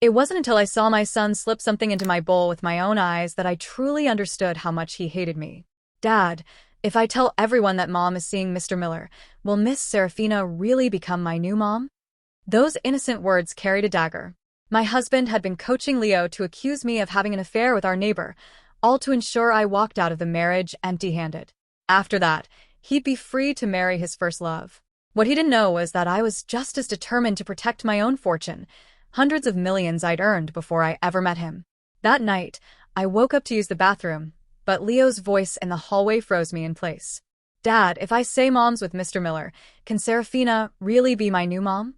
It wasn't until I saw my son slip something into my bowl with my own eyes that I truly understood how much he hated me. Dad, if I tell everyone that Mom is seeing Mr. Miller, will Miss Serafina really become my new mom? Those innocent words carried a dagger. My husband had been coaching Leo to accuse me of having an affair with our neighbor, all to ensure I walked out of the marriage empty-handed. After that, he'd be free to marry his first love. What he didn't know was that I was just as determined to protect my own fortune, hundreds of millions I'd earned before I ever met him. That night, I woke up to use the bathroom, but Leo's voice in the hallway froze me in place. Dad, if I say Mom's with Mr. Miller, can Serafina really be my new mom?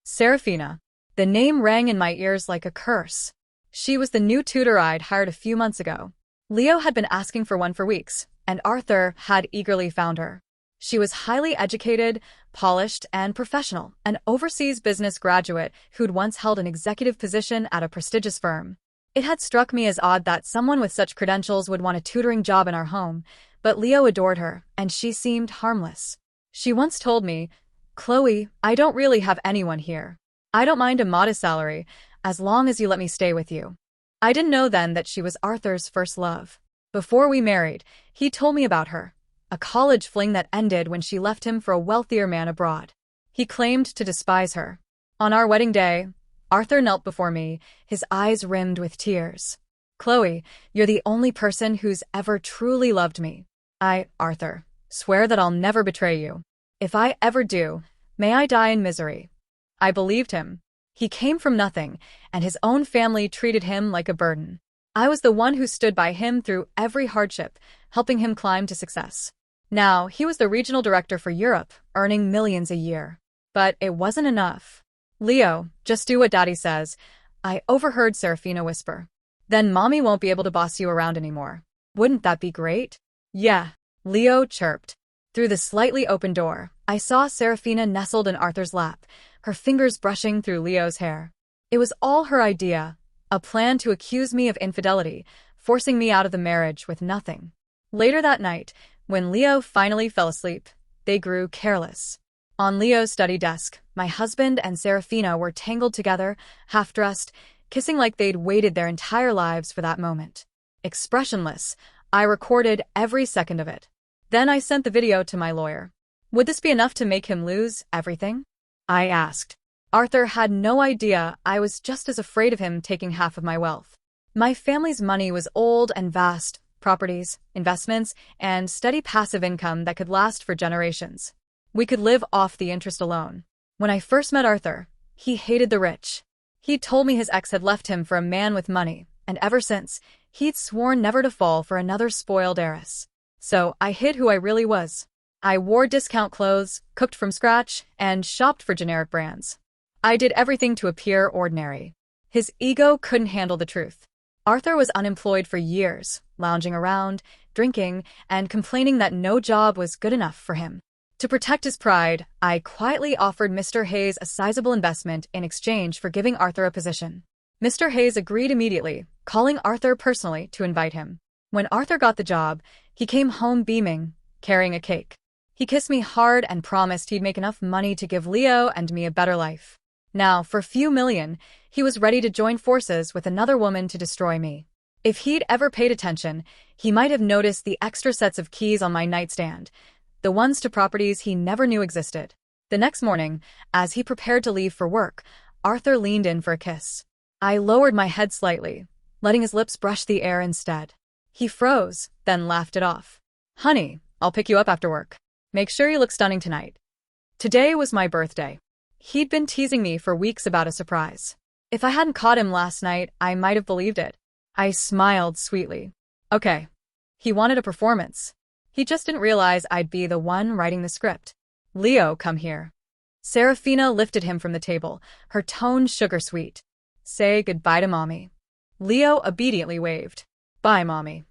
Serafina. The name rang in my ears like a curse. She was the new tutor I'd hired a few months ago. Leo had been asking for one for weeks, and Arthur had eagerly found her. She was highly educated, polished, and professional, an overseas business graduate who'd once held an executive position at a prestigious firm. It had struck me as odd that someone with such credentials would want a tutoring job in our home, but Leo adored her, and she seemed harmless. She once told me, "Chloe, I don't really have anyone here. I don't mind a modest salary, as long as you let me stay with you." I didn't know then that she was Arthur's first love. Before we married, he told me about her. A college fling that ended when she left him for a wealthier man abroad. He claimed to despise her. On our wedding day, Arthur knelt before me, his eyes rimmed with tears. "Chloe, you're the only person who's ever truly loved me. Arthur, swear that I'll never betray you. If I ever do, may I die in misery." I believed him. He came from nothing, and his own family treated him like a burden. I was the one who stood by him through every hardship, helping him climb to success. Now, he was the regional director for Europe, earning millions a year. But it wasn't enough. "Leo, just do what Daddy says," I overheard Serafina whisper. "Then Mommy won't be able to boss you around anymore. Wouldn't that be great?" "Yeah," Leo chirped. Through the slightly open door, I saw Serafina nestled in Arthur's lap, her fingers brushing through Leo's hair. It was all her idea, a plan to accuse me of infidelity, forcing me out of the marriage with nothing. Later that night, when Leo finally fell asleep, they grew careless. On Leo's study desk, my husband and Serafina were tangled together, half-dressed, kissing like they'd waited their entire lives for that moment. Expressionless, I recorded every second of it. Then I sent the video to my lawyer. Would this be enough to make him lose everything? I asked. Arthur had no idea I was just as afraid of him taking half of my wealth. My family's money was old and vast, properties, investments, and steady passive income that could last for generations. We could live off the interest alone. When I first met Arthur, he hated the rich. He told me his ex had left him for a man with money, and ever since, he'd sworn never to fall for another spoiled heiress. So I hid who I really was. I wore discount clothes, cooked from scratch, and shopped for generic brands. I did everything to appear ordinary. His ego couldn't handle the truth. Arthur was unemployed for years, lounging around, drinking, and complaining that no job was good enough for him. To protect his pride, I quietly offered Mr. Hayes a sizable investment in exchange for giving Arthur a position. Mr. Hayes agreed immediately, calling Arthur personally to invite him. When Arthur got the job, he came home beaming, carrying a cake. He kissed me hard and promised he'd make enough money to give Leo and me a better life. Now, for a few million, he was ready to join forces with another woman to destroy me. If he'd ever paid attention, he might have noticed the extra sets of keys on my nightstand, the ones to properties he never knew existed. The next morning, as he prepared to leave for work, Arthur leaned in for a kiss. I lowered my head slightly, letting his lips brush the air instead. He froze, then laughed it off. "Honey, I'll pick you up after work. Make sure you look stunning tonight." Today was my birthday. He'd been teasing me for weeks about a surprise. If I hadn't caught him last night, I might have believed it. I smiled sweetly. Okay. He wanted a performance. He just didn't realize I'd be the one writing the script. "Leo, come here." Serafina lifted him from the table, her tone sugar-sweet. "Say goodbye to Mommy." Leo obediently waved. "Bye, Mommy."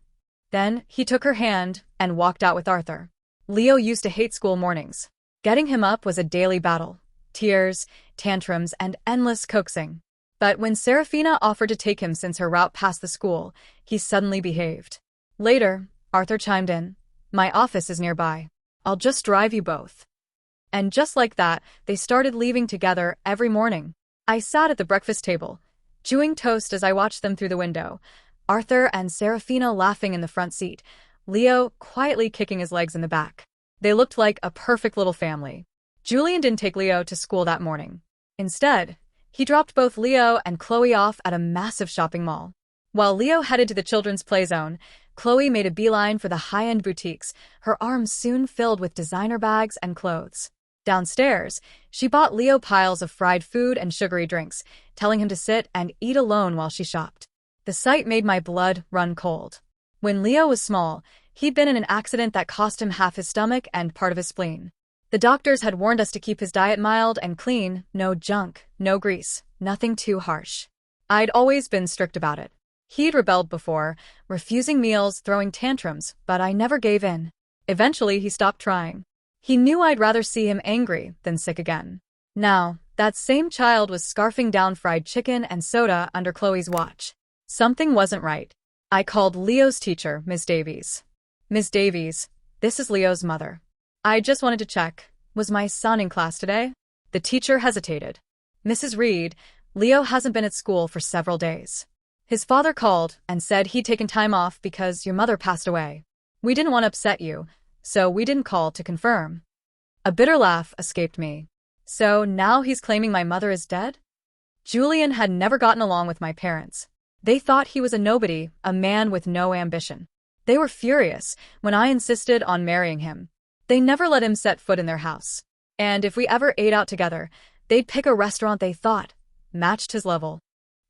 Then he took her hand and walked out with Arthur. Leo used to hate school mornings. Getting him up was a daily battle. Tears, tantrums, and endless coaxing. But when Serafina offered to take him since her route past the school, he suddenly behaved. Later, Arthur chimed in. "My office is nearby. I'll just drive you both." And just like that, they started leaving together every morning. I sat at the breakfast table, chewing toast as I watched them through the window. Arthur and Serafina laughing in the front seat, Leo quietly kicking his legs in the back. They looked like a perfect little family. Julian didn't take Leo to school that morning. Instead, he dropped both Leo and Chloe off at a massive shopping mall. While Leo headed to the children's play zone, Chloe made a beeline for the high-end boutiques, her arms soon filled with designer bags and clothes. Downstairs, she bought Leo piles of fried food and sugary drinks, telling him to sit and eat alone while she shopped. The sight made my blood run cold. When Leo was small, he'd been in an accident that cost him half his stomach and part of his spleen. The doctors had warned us to keep his diet mild and clean, no junk, no grease, nothing too harsh. I'd always been strict about it. He'd rebelled before, refusing meals, throwing tantrums, but I never gave in. Eventually, he stopped trying. He knew I'd rather see him angry than sick again. Now, that same child was scarfing down fried chicken and soda under Chloe's watch. Something wasn't right. I called Leo's teacher, Miss Davies. Miss Davies, this is Leo's mother. I just wanted to check. Was my son in class today? The teacher hesitated. Mrs. Reed, Leo hasn't been at school for several days. His father called and said he'd taken time off because your mother passed away. We didn't want to upset you, so we didn't call to confirm. A bitter laugh escaped me. So now he's claiming my mother is dead? Julian had never gotten along with my parents. They thought he was a nobody, a man with no ambition. They were furious when I insisted on marrying him. They never let him set foot in their house. And if we ever ate out together, they'd pick a restaurant they thought matched his level.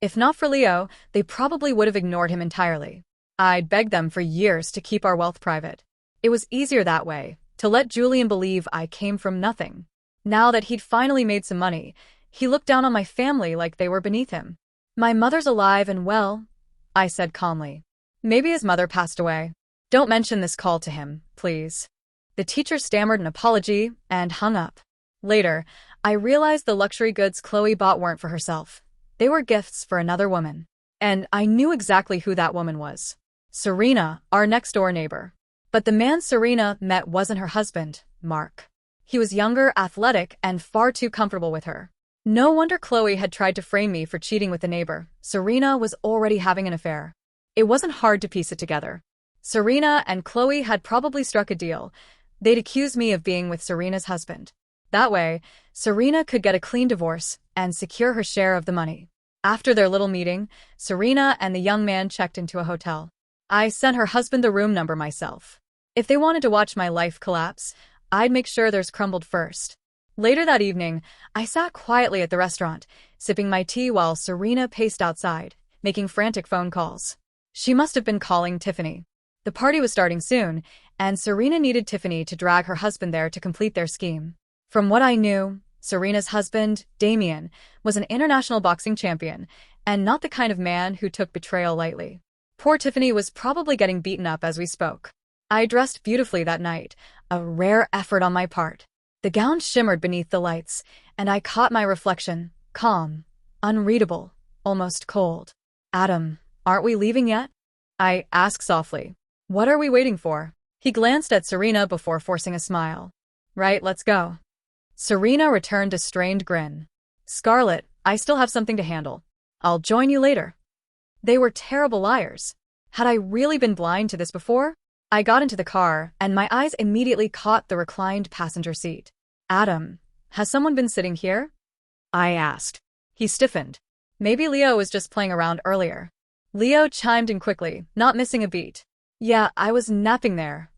If not for Leo, they probably would have ignored him entirely. I'd begged them for years to keep our wealth private. It was easier that way, to let Julian believe I came from nothing. Now that he'd finally made some money, he looked down on my family like they were beneath him. My mother's alive and well, I said calmly. Maybe his mother passed away. Don't mention this call to him, please. The teacher stammered an apology and hung up. Later, I realized the luxury goods Chloe bought weren't for herself. They were gifts for another woman. And I knew exactly who that woman was. Serena, our next-door neighbor. But the man Serena met wasn't her husband, Mark. He was younger, athletic, and far too comfortable with her. No wonder Chloe had tried to frame me for cheating with the neighbor. Serena was already having an affair. It wasn't hard to piece it together. Serena and Chloe had probably struck a deal. They'd accuse me of being with Serena's husband. That way, Serena could get a clean divorce and secure her share of the money. After their little meeting, Serena and the young man checked into a hotel. I sent her husband the room number myself. If they wanted to watch my life collapse, I'd make sure theirs crumbled first. Later that evening, I sat quietly at the restaurant, sipping my tea while Serena paced outside, making frantic phone calls. She must have been calling Tiffany. The party was starting soon, and Serena needed Tiffany to drag her husband there to complete their scheme. From what I knew, Serena's husband, Damien, was an international boxing champion, and not the kind of man who took betrayal lightly. Poor Tiffany was probably getting beaten up as we spoke. I dressed beautifully that night, a rare effort on my part. The gown shimmered beneath the lights, and I caught my reflection, calm, unreadable, almost cold. Adam, aren't we leaving yet? I asked softly. What are we waiting for? He glanced at Serena before forcing a smile. Right, let's go. Serena returned a strained grin. Scarlett, I still have something to handle. I'll join you later. They were terrible liars. Had I really been blind to this before? I got into the car, and my eyes immediately caught the reclined passenger seat. Adam, has someone been sitting here? I asked. He stiffened. Maybe Leo was just playing around earlier. Leo chimed in quickly, not missing a beat. Yeah, I was napping there.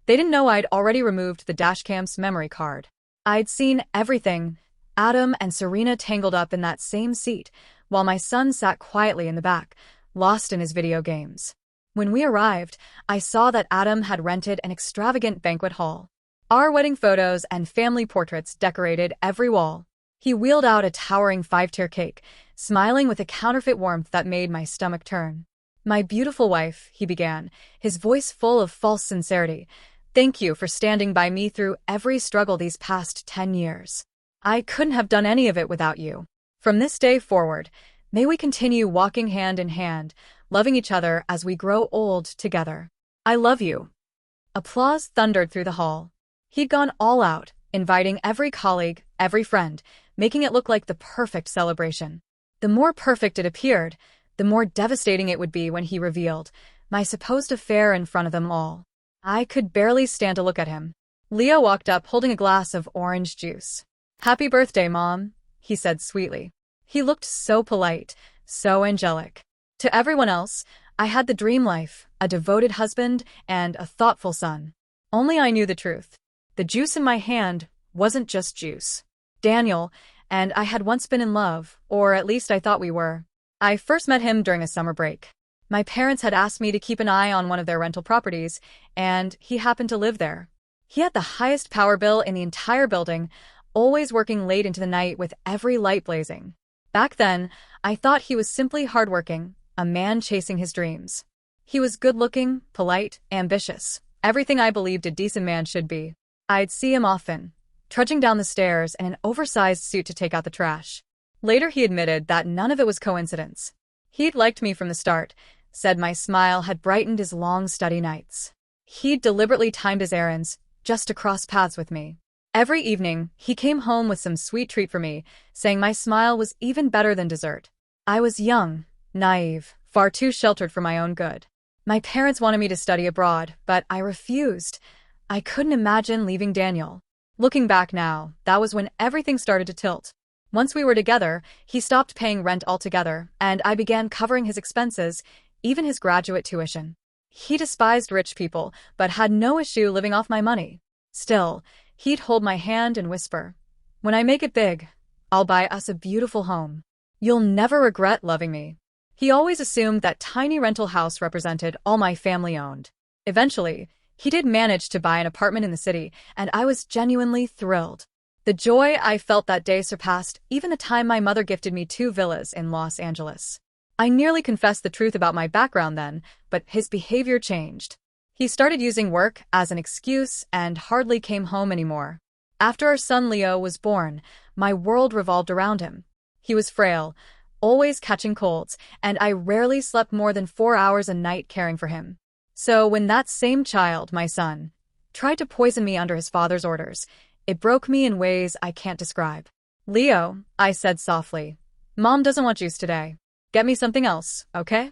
They didn't know I'd already removed the dashcam's memory card. I'd seen everything. Adam and Serena tangled up in that same seat, while my son sat quietly in the back, lost in his video games. When we arrived, I saw that Adam had rented an extravagant banquet hall. Our wedding photos and family portraits decorated every wall. He wheeled out a towering 5-tier cake, smiling with a counterfeit warmth that made my stomach turn. My beautiful wife, he began, his voice full of false sincerity. Thank you for standing by me through every struggle these past 10 years. I couldn't have done any of it without you. From this day forward, may we continue walking hand in hand, loving each other as we grow old together. I love you. Applause thundered through the hall. He'd gone all out, inviting every colleague, every friend, making it look like the perfect celebration. The more perfect it appeared, the more devastating it would be when he revealed my supposed affair in front of them all. I could barely stand to look at him. Leo walked up holding a glass of orange juice. "Happy birthday, Mom," he said sweetly. He looked so polite, so angelic. To everyone else, I had the dream life, a devoted husband, and a thoughtful son. Only I knew the truth. The juice in my hand wasn't just juice. Daniel and I had once been in love, or at least I thought we were. I first met him during a summer break. My parents had asked me to keep an eye on one of their rental properties, and he happened to live there. He had the highest power bill in the entire building, always working late into the night with every light blazing. Back then, I thought he was simply hardworking, a man chasing his dreams. He was good-looking, polite, ambitious, everything I believed a decent man should be. I'd see him often, trudging down the stairs in an oversized suit to take out the trash. Later he admitted that none of it was coincidence. He'd liked me from the start, said my smile had brightened his long study nights. He'd deliberately timed his errands just to cross paths with me. Every evening, he came home with some sweet treat for me, saying my smile was even better than dessert. I was young, naive, far too sheltered for my own good. My parents wanted me to study abroad, but I refused. I couldn't imagine leaving Daniel. Looking back now, that was when everything started to tilt. Once we were together, he stopped paying rent altogether, and I began covering his expenses, even his graduate tuition. He despised rich people, but had no issue living off my money. Still, he'd hold my hand and whisper, "When I make it big, I'll buy us a beautiful home. You'll never regret loving me." He always assumed that tiny rental house represented all my family owned. Eventually, he did manage to buy an apartment in the city, and I was genuinely thrilled. The joy I felt that day surpassed even the time my mother gifted me 2 villas in Los Angeles. I nearly confessed the truth about my background then, but his behavior changed. He started using work as an excuse and hardly came home anymore. After our son Leo was born, my world revolved around him. He was frail, always catching colds, and I rarely slept more than 4 hours a night caring for him. So when that same child, my son, tried to poison me under his father's orders, it broke me in ways I can't describe. "Leo," I said softly, "Mom doesn't want juice today. Get me something else, okay?"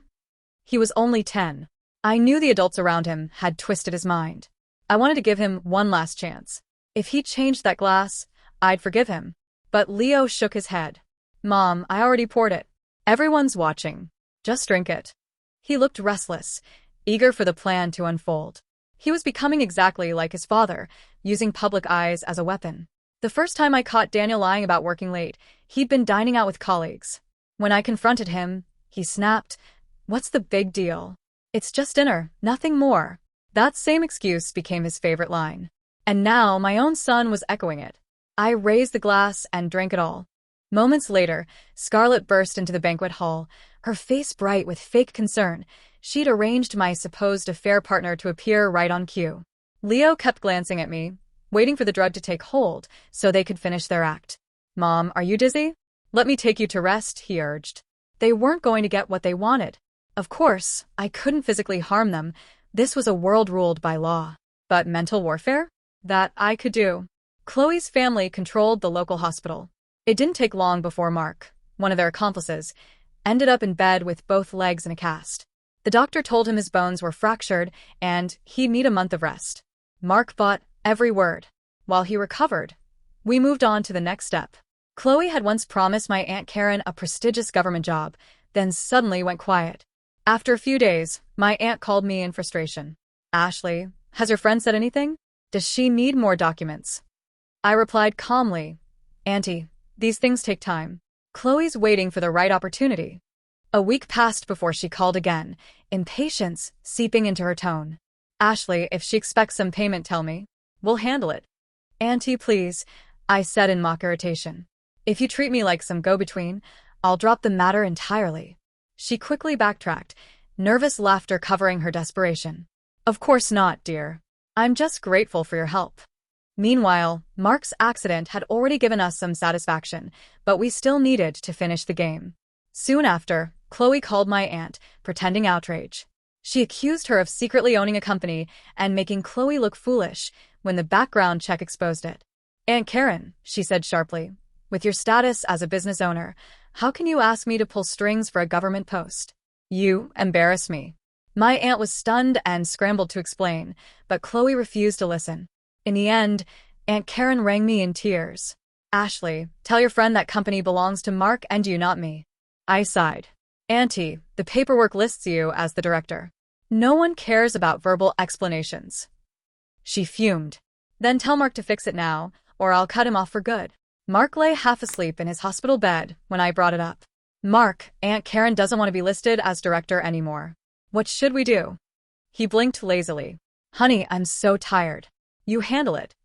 He was only 10. I knew the adults around him had twisted his mind. I wanted to give him one last chance. If he changed that glass, I'd forgive him. But Leo shook his head. "Mom, I already poured it. Everyone's watching. Just drink it." He looked restless, eager for the plan to unfold. He was becoming exactly like his father, using public eyes as a weapon. The first time I caught Daniel lying about working late, he'd been dining out with colleagues. When I confronted him, he snapped, "What's the big deal? It's just dinner, nothing more." That same excuse became his favorite line. And now my own son was echoing it. I raised the glass and drank it all. Moments later, Scarlett burst into the banquet hall, her face bright with fake concern. She'd arranged my supposed affair partner to appear right on cue. Leo kept glancing at me, waiting for the drug to take hold so they could finish their act. "Mom, are you dizzy? Let me take you to rest," he urged. They weren't going to get what they wanted. Of course, I couldn't physically harm them. This was a world ruled by law. But mental warfare? That I could do. Chloe's family controlled the local hospital. It didn't take long before Mark, one of their accomplices, ended up in bed with both legs in a cast. The doctor told him his bones were fractured and he'd need a month of rest. Mark bought every word. While he recovered, we moved on to the next step. Chloe had once promised my Aunt Karen a prestigious government job, then suddenly went quiet. After a few days, my aunt called me in frustration. "Ashley, has your friend said anything? Does she need more documents?" I replied calmly, "Auntie, these things take time. Chloe's waiting for the right opportunity." A week passed before she called again, impatience seeping into her tone. "Ashley, if she expects some payment, tell me. We'll handle it." "Auntie, please," I said in mock irritation. "If you treat me like some go-between, I'll drop the matter entirely." She quickly backtracked, nervous laughter covering her desperation. "Of course not, dear. I'm just grateful for your help." Meanwhile, Mark's accident had already given us some satisfaction, but we still needed to finish the game. Soon after, Chloe called my aunt, pretending outrage. She accused her of secretly owning a company and making Chloe look foolish when the background check exposed it. "Aunt Karen," she said sharply, "with your status as a business owner, How can you ask me to pull strings for a government post? You embarrass me. My aunt was stunned and scrambled to explain, but Chloe refused to listen. In the end, Aunt Karen rang me in tears. Ashley, tell your friend that company belongs to Mark and you, not me. I sighed. Auntie, the paperwork lists you as the director. No one cares about verbal explanations. She fumed. Then tell Mark to fix it now, or I'll cut him off for good. Mark lay half asleep in his hospital bed when I brought it up. Mark, Aunt Karen doesn't want to be listed as director anymore. What should we do? He blinked lazily. Honey, I'm so tired. You handle it.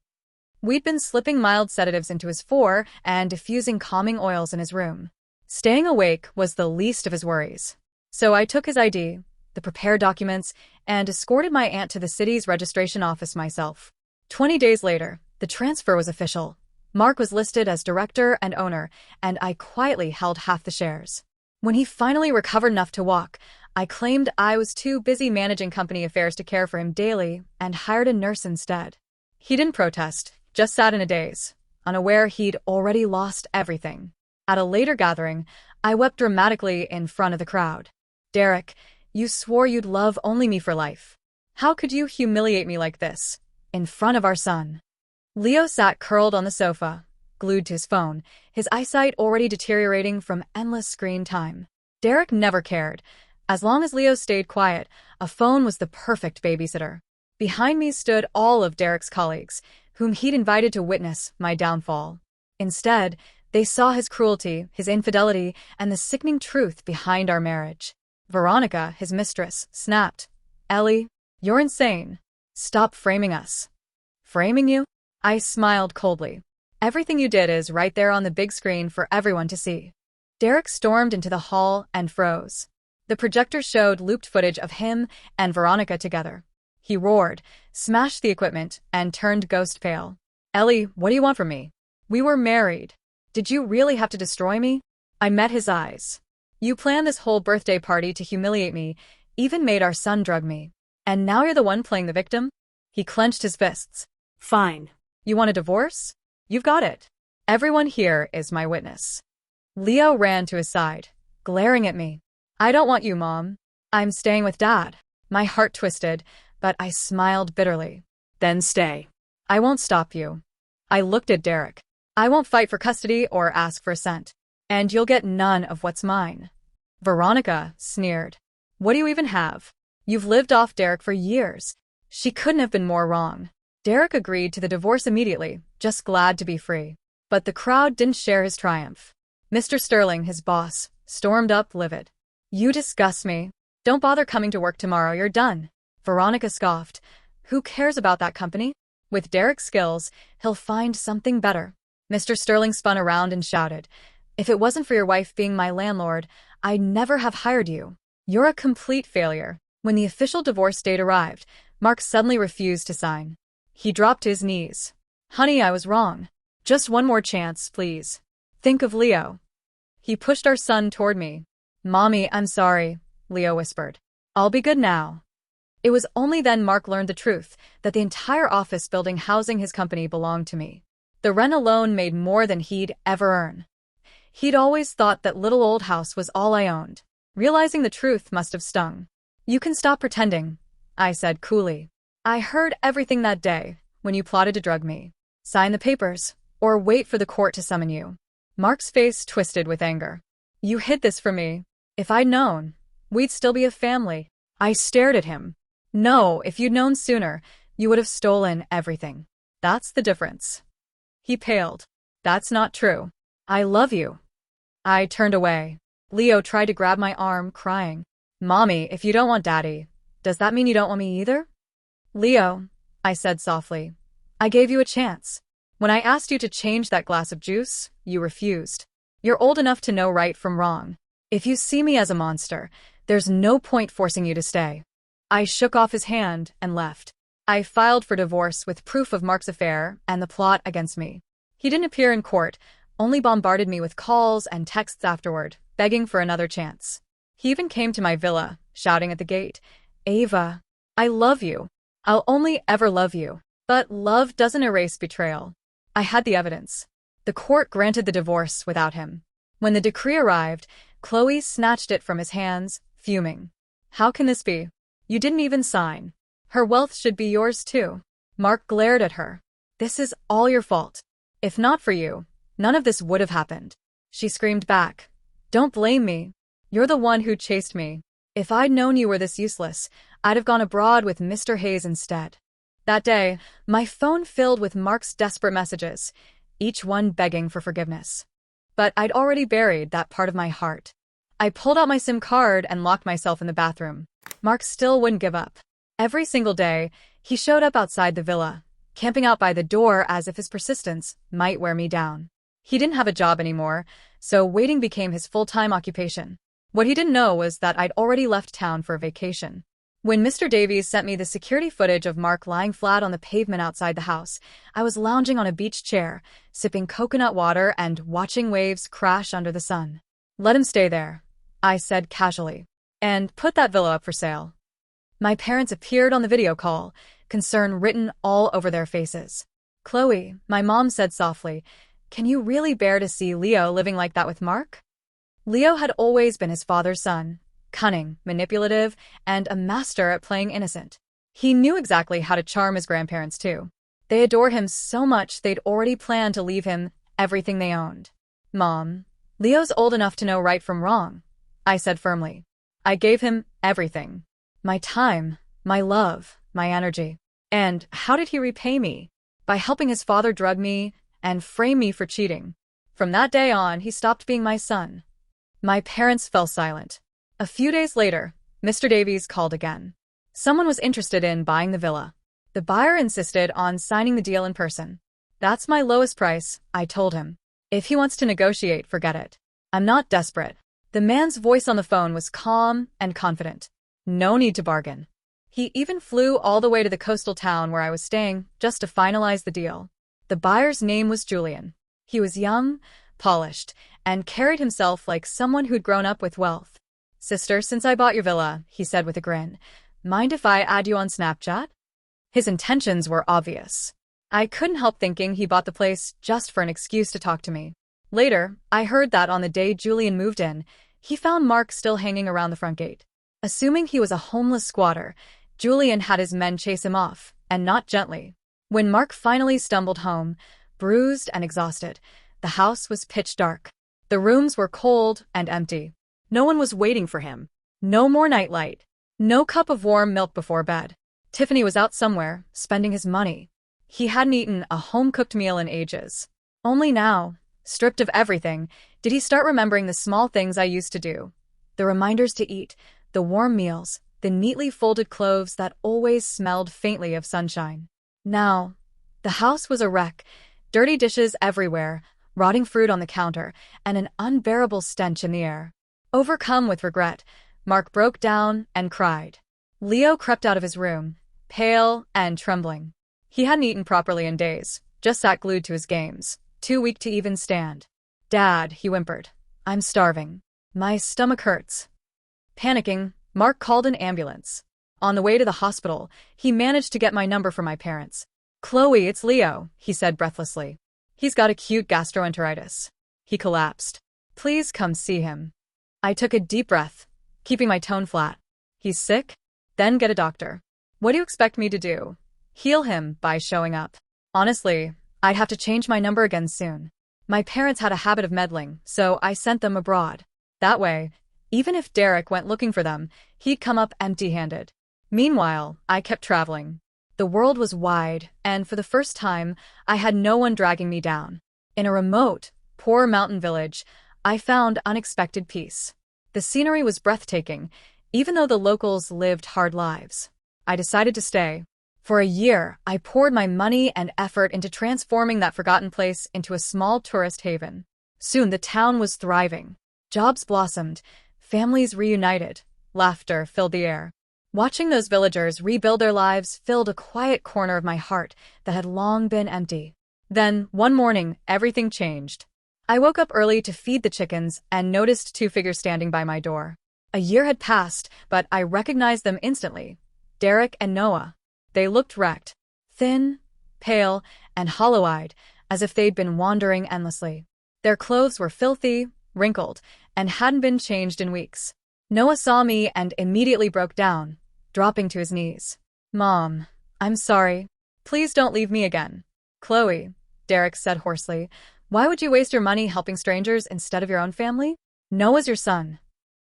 We'd been slipping mild sedatives into his fore and diffusing calming oils in his room. Staying awake was the least of his worries. So I took his ID, the prepared documents, and escorted my aunt to the city's registration office myself. 20 days later, the transfer was official. Mark was listed as director and owner, and I quietly held half the shares. When he finally recovered enough to walk, I claimed I was too busy managing company affairs to care for him daily and hired a nurse instead. He didn't protest, just sat in a daze, unaware he'd already lost everything. At a later gathering, I wept dramatically in front of the crowd. Derek, you swore you'd love only me for life. How could you humiliate me like this, in front of our son? Leo sat curled on the sofa, glued to his phone, his eyesight already deteriorating from endless screen time. Derek never cared. As long as Leo stayed quiet, a phone was the perfect babysitter. Behind me stood all of Derek's colleagues, whom he'd invited to witness my downfall. Instead, they saw his cruelty, his infidelity, and the sickening truth behind our marriage. Veronica, his mistress, snapped. Ellie, you're insane. Stop framing us. Framing you? I smiled coldly. Everything you did is right there on the big screen for everyone to see. Derek stormed into the hall and froze. The projector showed looped footage of him and Veronica together. He roared, smashed the equipment, and turned ghost pale. Ellie, what do you want from me? We were married. Did you really have to destroy me? I met his eyes. You planned this whole birthday party to humiliate me, even made our son drug me. And now you're the one playing the victim? He clenched his fists. Fine. You want a divorce? You've got it. Everyone here is my witness. Leo ran to his side, glaring at me. I don't want you, Mom. I'm staying with Dad. My heart twisted, but I smiled bitterly. Then stay. I won't stop you. I looked at Derek. I won't fight for custody or ask for a cent. And you'll get none of what's mine. Veronica sneered. What do you even have? You've lived off Derek for years. She couldn't have been more wrong. Derek agreed to the divorce immediately, just glad to be free. But the crowd didn't share his triumph. Mr. Sterling, his boss, stormed up livid. You disgust me. Don't bother coming to work tomorrow, you're done. Veronica scoffed. Who cares about that company? With Derek's skills, he'll find something better. Mr. Sterling spun around and shouted. If it wasn't for your wife being my landlord, I'd never have hired you. You're a complete failure. When the official divorce date arrived, Mark suddenly refused to sign. He dropped to his knees. Honey, I was wrong. Just one more chance, please. Think of Leo. He pushed our son toward me. Mommy, I'm sorry, Leo whispered. I'll be good now. It was only then Mark learned the truth, that the entire office building housing his company belonged to me. The rent alone made more than he'd ever earn. He'd always thought that little old house was all I owned. Realizing the truth must have stung. You can stop pretending, I said coolly. I heard everything that day, when you plotted to drug me. Sign the papers, or wait for the court to summon you. Mark's face twisted with anger. You hid this from me. If I'd known, we'd still be a family. I stared at him. No, if you'd known sooner, you would have stolen everything. That's the difference. He paled. That's not true. I love you. I turned away. Leo tried to grab my arm, crying. Mommy, if you don't want Daddy, does that mean you don't want me either? Leo, I said softly, I gave you a chance. When I asked you to change that glass of juice, you refused. You're old enough to know right from wrong. If you see me as a monster, there's no point forcing you to stay. I shook off his hand and left. I filed for divorce with proof of Mark's affair and the plot against me. He didn't appear in court, only bombarded me with calls and texts afterward, begging for another chance. He even came to my villa, shouting at the gate, Ava, I love you. I'll only ever love you. But love doesn't erase betrayal. I had the evidence. The court granted the divorce without him. When the decree arrived, Chloe snatched it from his hands, fuming. How can this be? You didn't even sign. Her wealth should be yours too. Mark glared at her. This is all your fault. If not for you, none of this would have happened. She screamed back. Don't blame me. You're the one who chased me. If I'd known you were this useless, I'd have gone abroad with Mr. Hayes instead. That day, my phone filled with Mark's desperate messages, each one begging for forgiveness. But I'd already buried that part of my heart. I pulled out my SIM card and locked myself in the bathroom. Mark still wouldn't give up. Every single day, he showed up outside the villa, camping out by the door as if his persistence might wear me down. He didn't have a job anymore, so waiting became his full-time occupation. What he didn't know was that I'd already left town for a vacation. When Mr. Davies sent me the security footage of Mark lying flat on the pavement outside the house, I was lounging on a beach chair, sipping coconut water and watching waves crash under the sun. Let him stay there, I said casually, and put that villa up for sale. My parents appeared on the video call, concern written all over their faces. Chloe, my mom said softly, can you really bear to see Leo living like that with Mark? Leo had always been his father's son, cunning, manipulative, and a master at playing innocent. He knew exactly how to charm his grandparents too. They adore him so much they'd already planned to leave him everything they owned. Mom, Leo's old enough to know right from wrong, I said firmly. I gave him everything. My time, my love, my energy. And how did he repay me? By helping his father drug me and frame me for cheating. From that day on, he stopped being my son. My parents fell silent. A few days later, Mr. Davies called again. Someone was interested in buying the villa. The buyer insisted on signing the deal in person. That's my lowest price, I told him. If he wants to negotiate, forget it. I'm not desperate. The man's voice on the phone was calm and confident. No need to bargain. He even flew all the way to the coastal town where I was staying just to finalize the deal. The buyer's name was Julian. He was young, polished, and carried himself like someone who'd grown up with wealth. Sister, since I bought your villa, he said with a grin, mind if I add you on Snapchat? His intentions were obvious. I couldn't help thinking he bought the place just for an excuse to talk to me. Later, I heard that on the day Julian moved in, he found Mark still hanging around the front gate. Assuming he was a homeless squatter, Julian had his men chase him off, and not gently. When Mark finally stumbled home, bruised and exhausted, the house was pitch dark. The rooms were cold and empty. No one was waiting for him. No more nightlight. No cup of warm milk before bed. Tiffany was out somewhere, spending his money. He hadn't eaten a home-cooked meal in ages. Only now, stripped of everything, did he start remembering the small things I used to do. The reminders to eat, the warm meals, the neatly folded clothes that always smelled faintly of sunshine. Now, the house was a wreck, dirty dishes everywhere, rotting fruit on the counter, and an unbearable stench in the air. Overcome with regret, Mark broke down and cried. Leo crept out of his room, pale and trembling. He hadn't eaten properly in days, just sat glued to his games, too weak to even stand. Dad, he whimpered, I'm starving. My stomach hurts. Panicking, Mark called an ambulance. On the way to the hospital, he managed to get my number from my parents. Chloe, it's Leo, he said breathlessly. He's got acute gastroenteritis. He collapsed. Please come see him. I took a deep breath, keeping my tone flat. He's sick? Then get a doctor. What do you expect me to do? Heal him by showing up. Honestly, I'd have to change my number again soon. My parents had a habit of meddling, so I sent them abroad. That way, even if Derek went looking for them, he'd come up empty-handed. Meanwhile, I kept traveling. The world was wide, and for the first time, I had no one dragging me down. In a remote, poor mountain village, I found unexpected peace. The scenery was breathtaking, even though the locals lived hard lives. I decided to stay. For a year, I poured my money and effort into transforming that forgotten place into a small tourist haven. Soon the town was thriving. Jobs blossomed, families reunited, laughter filled the air. Watching those villagers rebuild their lives filled a quiet corner of my heart that had long been empty. Then, one morning, everything changed. I woke up early to feed the chickens and noticed two figures standing by my door. A year had passed, but I recognized them instantly. Derek and Noah. They looked wrecked, thin, pale, and hollow-eyed, as if they'd been wandering endlessly. Their clothes were filthy, wrinkled, and hadn't been changed in weeks. Noah saw me and immediately broke down, dropping to his knees. "Mom, I'm sorry. Please don't leave me again." "Chloe," Derek said hoarsely, "why would you waste your money helping strangers instead of your own family? Noah's your son."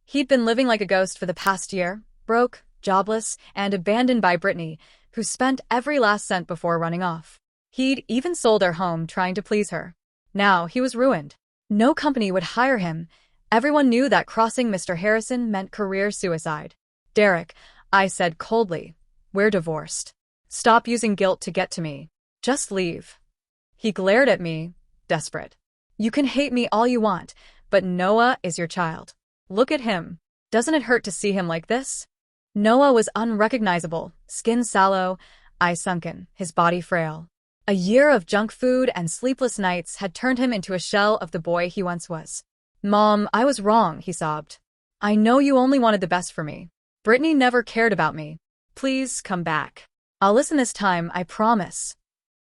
He'd been living like a ghost for the past year, broke, jobless, and abandoned by Brittany, who spent every last cent before running off. He'd even sold their home trying to please her. Now he was ruined. No company would hire him. Everyone knew that crossing Mr. Harrison meant career suicide. "Derek," I said coldly, "we're divorced. Stop using guilt to get to me. Just leave." He glared at me, desperate. "You can hate me all you want, but Noah is your child. Look at him. Doesn't it hurt to see him like this?" Noah was unrecognizable, skin sallow, eyes sunken, his body frail. A year of junk food and sleepless nights had turned him into a shell of the boy he once was. "Mom, I was wrong," he sobbed. "I know you only wanted the best for me. Brittany never cared about me. Please come back. I'll listen this time, I promise."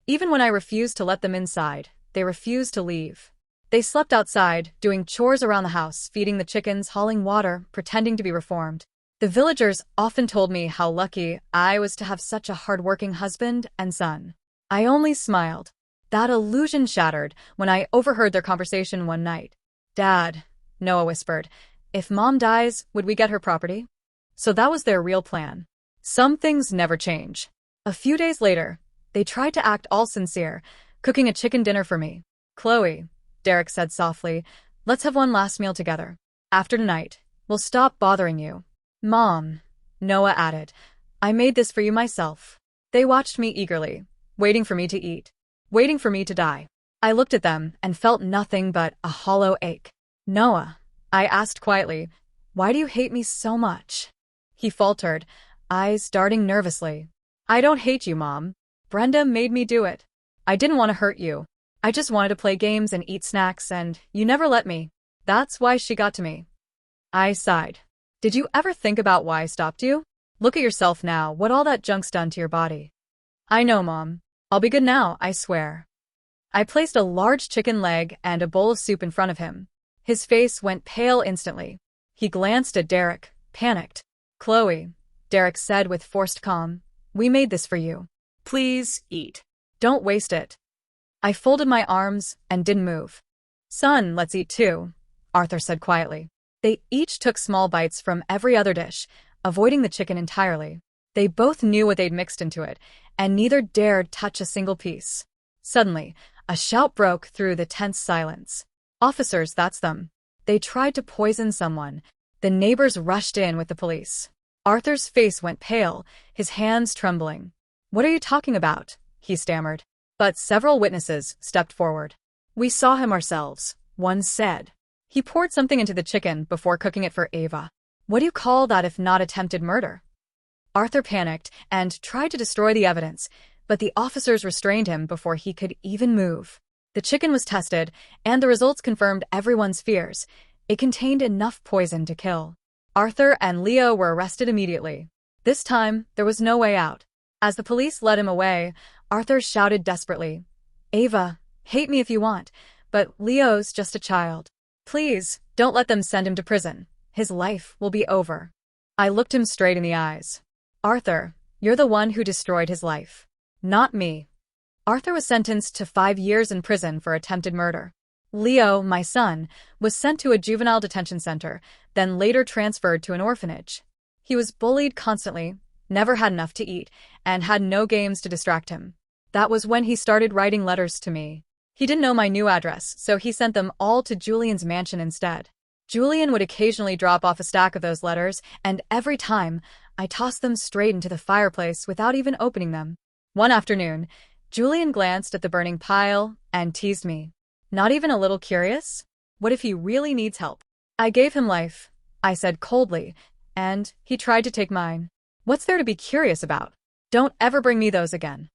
Even when I refused to let them inside, they refused to leave. They slept outside, doing chores around the house, feeding the chickens, hauling water, pretending to be reformed. The villagers often told me how lucky I was to have such a hard-working husband and son. I only smiled. That illusion shattered when I overheard their conversation one night. "Dad," Noah whispered, "if Mom dies, would we get her property?" So that was their real plan. Some things never change. A few days later, they tried to act all sincere, cooking a chicken dinner for me. "Chloe," Derek said softly, "let's have one last meal together. After tonight, we'll stop bothering you." "Mom," Noah added, "I made this for you myself." They watched me eagerly, waiting for me to eat, waiting for me to die. I looked at them and felt nothing but a hollow ache. "Noah," I asked quietly, "why do you hate me so much?" He faltered, eyes darting nervously. "I don't hate you, Mom. Brenda made me do it. I didn't want to hurt you. I just wanted to play games and eat snacks, and you never let me. That's why she got to me." I sighed. "Did you ever think about why I stopped you? Look at yourself now, what all that junk's done to your body." "I know, Mom. I'll be good now, I swear." I placed a large chicken leg and a bowl of soup in front of him. His face went pale instantly. He glanced at Derek, panicked. "Chloe," Derek said with forced calm, "we made this for you. Please eat. Don't waste it." I folded my arms and didn't move. "Son, let's eat too," Arthur said quietly. They each took small bites from every other dish, avoiding the chicken entirely. They both knew what they'd mixed into it, and neither dared touch a single piece. Suddenly, a shout broke through the tense silence. "Officers, that's them. They tried to poison someone." The neighbors rushed in with the police. Arthur's face went pale, his hands trembling. "What are you talking about?" he stammered. But several witnesses stepped forward. "We saw him ourselves," one said. "He poured something into the chicken before cooking it for Ava. What do you call that if not attempted murder?" Arthur panicked and tried to destroy the evidence, but the officers restrained him before he could even move. The chicken was tested, and the results confirmed everyone's fears. It contained enough poison to kill. Arthur and Leo were arrested immediately. This time, there was no way out. As the police led him away, Arthur shouted desperately, "Ava, hate me if you want, but Leo's just a child. Please, don't let them send him to prison. His life will be over." I looked him straight in the eyes. "Arthur, you're the one who destroyed his life. Not me." Arthur was sentenced to 5 years in prison for attempted murder. Leo, my son, was sent to a juvenile detention center, then later transferred to an orphanage. He was bullied constantly, never had enough to eat, and had no games to distract him. That was when he started writing letters to me. He didn't know my new address, so he sent them all to Julian's mansion instead. Julian would occasionally drop off a stack of those letters, and every time, I tossed them straight into the fireplace without even opening them. One afternoon, Julian glanced at the burning pile and teased me. "Not even a little curious? What if he really needs help?" "I gave him life," I said coldly, "and he tried to take mine. What's there to be curious about? Don't ever bring me those again."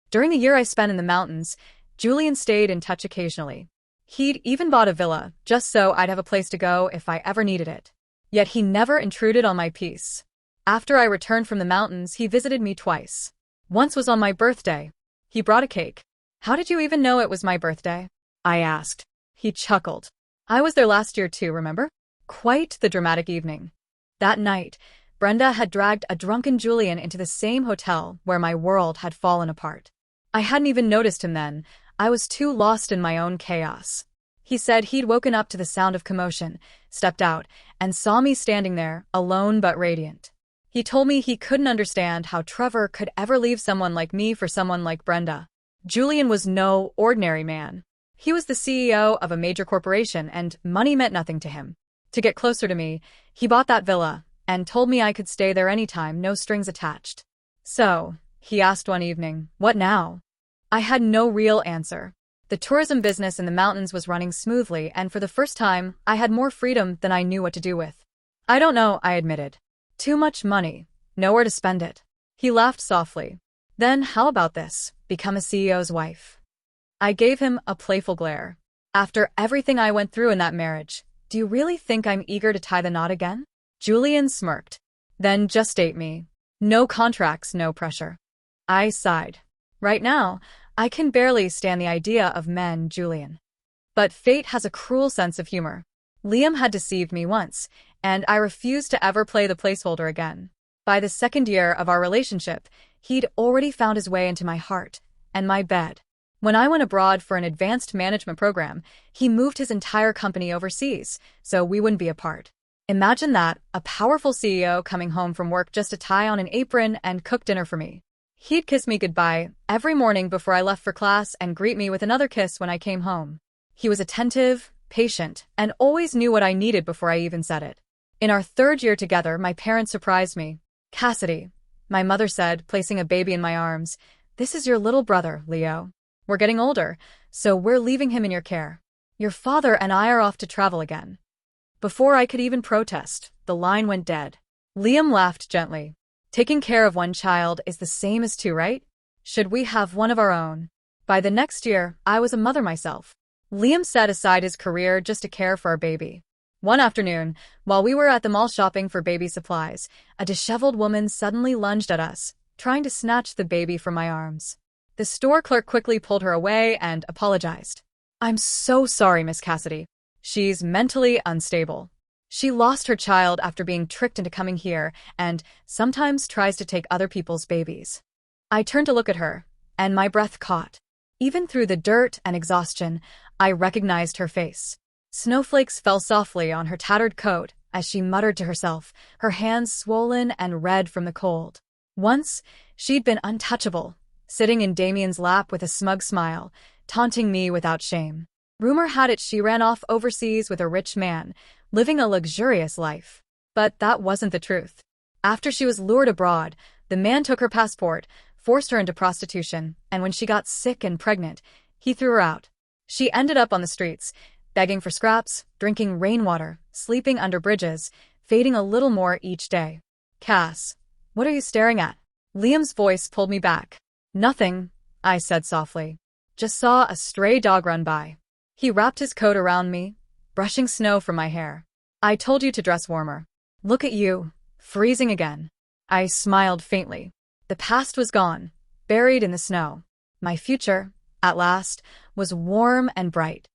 During the year I spent in the mountains, Julian stayed in touch occasionally. He'd even bought a villa, just so I'd have a place to go if I ever needed it. Yet he never intruded on my peace. After I returned from the mountains, he visited me twice. Once was on my birthday. He brought a cake. "How did you even know it was my birthday?" I asked. He chuckled. I was there last year too, remember? Quite the dramatic evening. That night, Brenda had dragged a drunken Julian into the same hotel where my world had fallen apart. I hadn't even noticed him then. I was too lost in my own chaos. He said he'd woken up to the sound of commotion, stepped out, and saw me standing there, alone but radiant. He told me he couldn't understand how Trevor could ever leave someone like me for someone like Brenda. Julian was no ordinary man. He was the CEO of a major corporation, and money meant nothing to him. To get closer to me, he bought that villa, and told me I could stay there anytime, no strings attached. So, he asked one evening, what now? I had no real answer. The tourism business in the mountains was running smoothly, and for the first time, I had more freedom than I knew what to do with. I don't know, I admitted. Too much money. Nowhere to spend it. He laughed softly. Then, how about this? Become a CEO's wife. I gave him a playful glare. After everything I went through in that marriage, do you really think I'm eager to tie the knot again? Julian smirked. Then just date me. No contracts, no pressure. I sighed. Right now, I can barely stand the idea of men, Julian. But fate has a cruel sense of humor. Liam had deceived me once, and I refused to ever play the placeholder again. By the second year of our relationship, he'd already found his way into my heart and my bed. When I went abroad for an advanced management program, he moved his entire company overseas, so we wouldn't be apart. Imagine that, a powerful CEO coming home from work just to tie on an apron and cook dinner for me. He'd kiss me goodbye every morning before I left for class and greet me with another kiss when I came home. He was attentive, patient, and always knew what I needed before I even said it. In our third year together, my parents surprised me. Cassidy, my mother said, placing a baby in my arms, this is your little brother, Leo. We're getting older, so we're leaving him in your care. Your father and I are off to travel again. Before I could even protest, the line went dead. Liam laughed gently. Taking care of one child is the same as two, right? Should we have one of our own? By the next year, I was a mother myself. Liam set aside his career just to care for our baby. One afternoon, while we were at the mall shopping for baby supplies, a disheveled woman suddenly lunged at us, trying to snatch the baby from my arms. The store clerk quickly pulled her away and apologized. I'm so sorry, Miss Cassidy. She's mentally unstable. She lost her child after being tricked into coming here and sometimes tries to take other people's babies. I turned to look at her, and my breath caught. Even through the dirt and exhaustion, I recognized her face. Snowflakes fell softly on her tattered coat as she muttered to herself, her hands swollen and red from the cold. Once, she'd been untouchable, sitting in Damien's lap with a smug smile, taunting me without shame. Rumor had it she ran off overseas with a rich man, living a luxurious life. But that wasn't the truth. After she was lured abroad, the man took her passport, forced her into prostitution, and when she got sick and pregnant, he threw her out. She ended up on the streets, begging for scraps, drinking rainwater, sleeping under bridges, fading a little more each day. Cass, what are you staring at? Liam's voice pulled me back. Nothing, I said softly. Just saw a stray dog run by. He wrapped his coat around me, brushing snow from my hair. I told you to dress warmer. Look at you, freezing again. I smiled faintly. The past was gone, buried in the snow. My future, at last, was warm and bright.